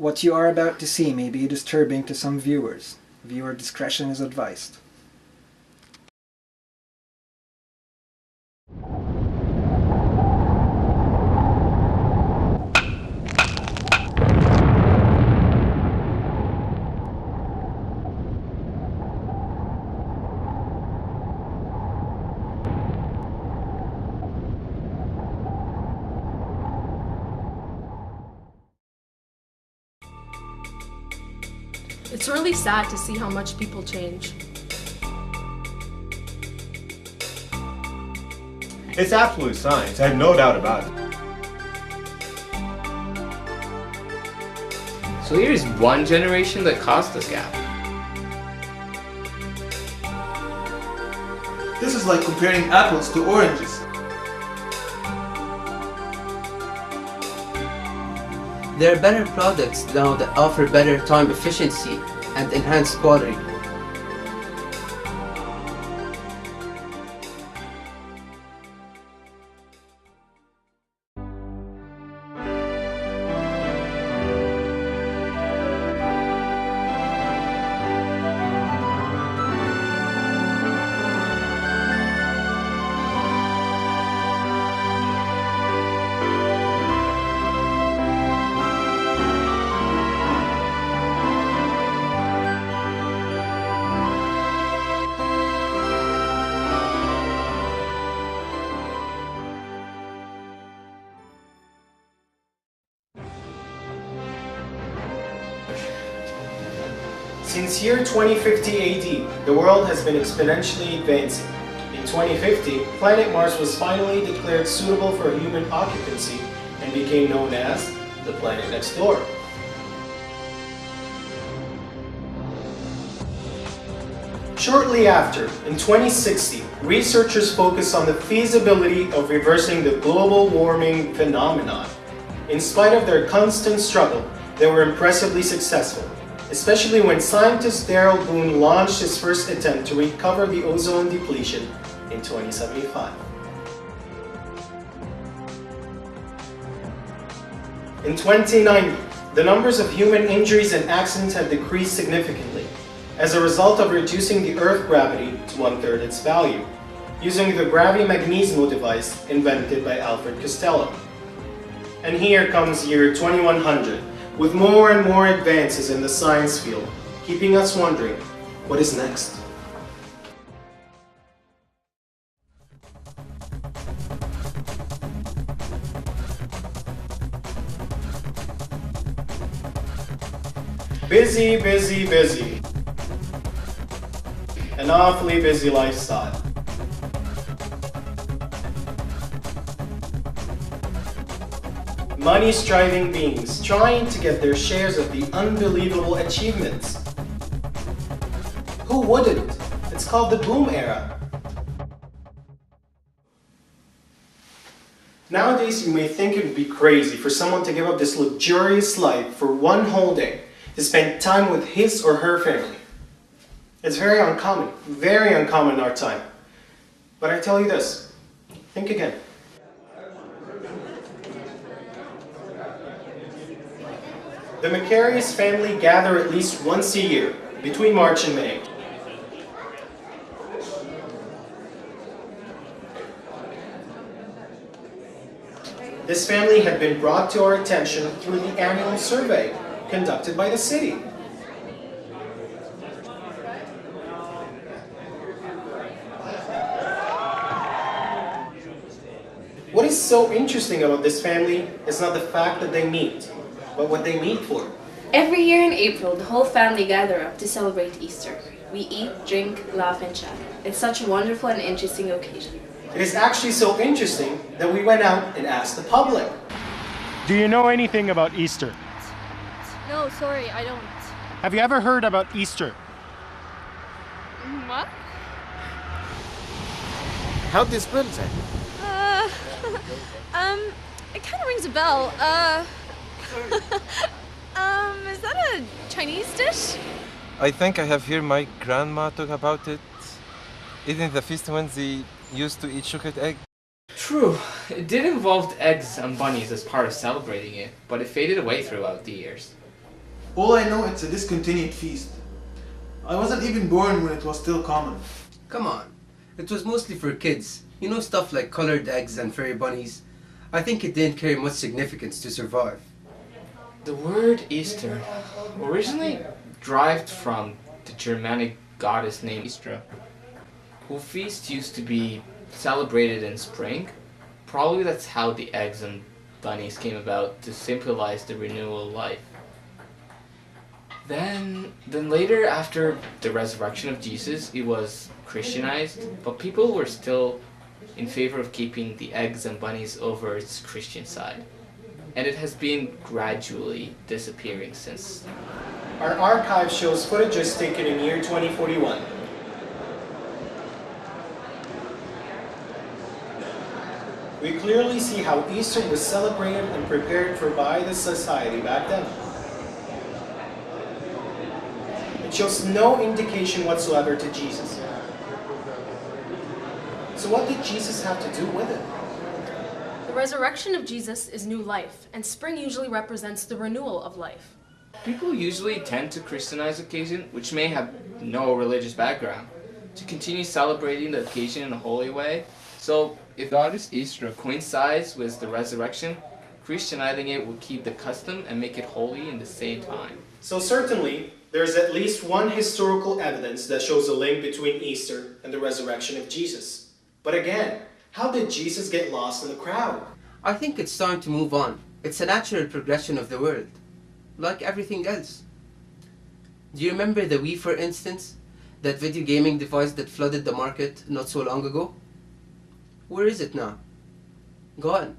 What you are about to see may be disturbing to some viewers. Viewer discretion is advised. It's really sad to see how much people change. It's absolute science, I have no doubt about it. So here's one generation that caused this gap. This is like comparing apples to oranges. There are better products now that offer better time efficiency and enhanced quality. Since year 2050 AD, the world has been exponentially advancing. In 2050, planet Mars was finally declared suitable for human occupancy and became known as the planet next door. Shortly after, in 2060, researchers focused on the feasibility of reversing the global warming phenomenon. In spite of their constant struggle, they were impressively successful, especially when scientist Daryl Boone launched his first attempt to recover the ozone depletion in 2075. In 2090, the numbers of human injuries and accidents have decreased significantly as a result of reducing the Earth's gravity to 1/3 its value, using the gravimagnesmo device invented by Alfred Costello. And here comes year 2100, with more and more advances in the science field, keeping us wondering, what is next? Busy, busy, busy. An awfully busy lifestyle. Money-striving beings trying to get their shares of the unbelievable achievements. Who wouldn't? It's called the boom era. Nowadays, you may think it would be crazy for someone to give up this luxurious life for one whole day to spend time with his or her family. It's very uncommon in our time. But I tell you this, think again. The Macarius family gather at least once a year, between March and May. This family had been brought to our attention through the annual survey conducted by the city. What is so interesting about this family is not the fact that they meet, but what they meet for. Every year in April, the whole family gather up to celebrate Easter. We eat, drink, laugh, and chat. It's such a wonderful and interesting occasion. It is actually so interesting that we went out and asked the public. Do you know anything about Easter? No, sorry, I don't. Have you ever heard about Easter? What? How do you spell that? It kind of rings a bell. Is that a Chinese dish? I think I have heard my grandma talk about it. Isn't the feast when they used to eat chocolate egg? True, it did involve eggs and bunnies as part of celebrating it, but it faded away throughout the years. All I know, it's a discontinued feast. I wasn't even born when it was still common. Come on. It was mostly for kids. You know, stuff like colored eggs and fairy bunnies. I think it didn't carry much significance to survive. The word Easter originally derived from the Germanic goddess named Istra, whose feast used to be celebrated in spring. Probably that's how the eggs and bunnies came about, to symbolize the renewal of life. Then later, after the resurrection of Jesus, it was Christianized, but people were still in favor of keeping the eggs and bunnies over its Christian side. And it has been gradually disappearing since. Our archive shows footages taken in year 2041. We clearly see how Easter was celebrated and prepared for by the society back then. It shows no indication whatsoever to Jesus. So what did Jesus have to do with it? The resurrection of Jesus is new life, and spring usually represents the renewal of life. People usually tend to Christianize occasion, which may have no religious background, to continue celebrating the occasion in a holy way. So if goddess Easter coincides with the resurrection, Christianizing it will keep the custom and make it holy in the same time. So certainly, there is at least one historical evidence that shows a link between Easter and the resurrection of Jesus. But again, how did Jesus get lost in the crowd? I think it's time to move on. It's a natural progression of the world, like everything else. Do you remember the Wii, for instance? That video gaming device that flooded the market not so long ago? Where is it now? Gone.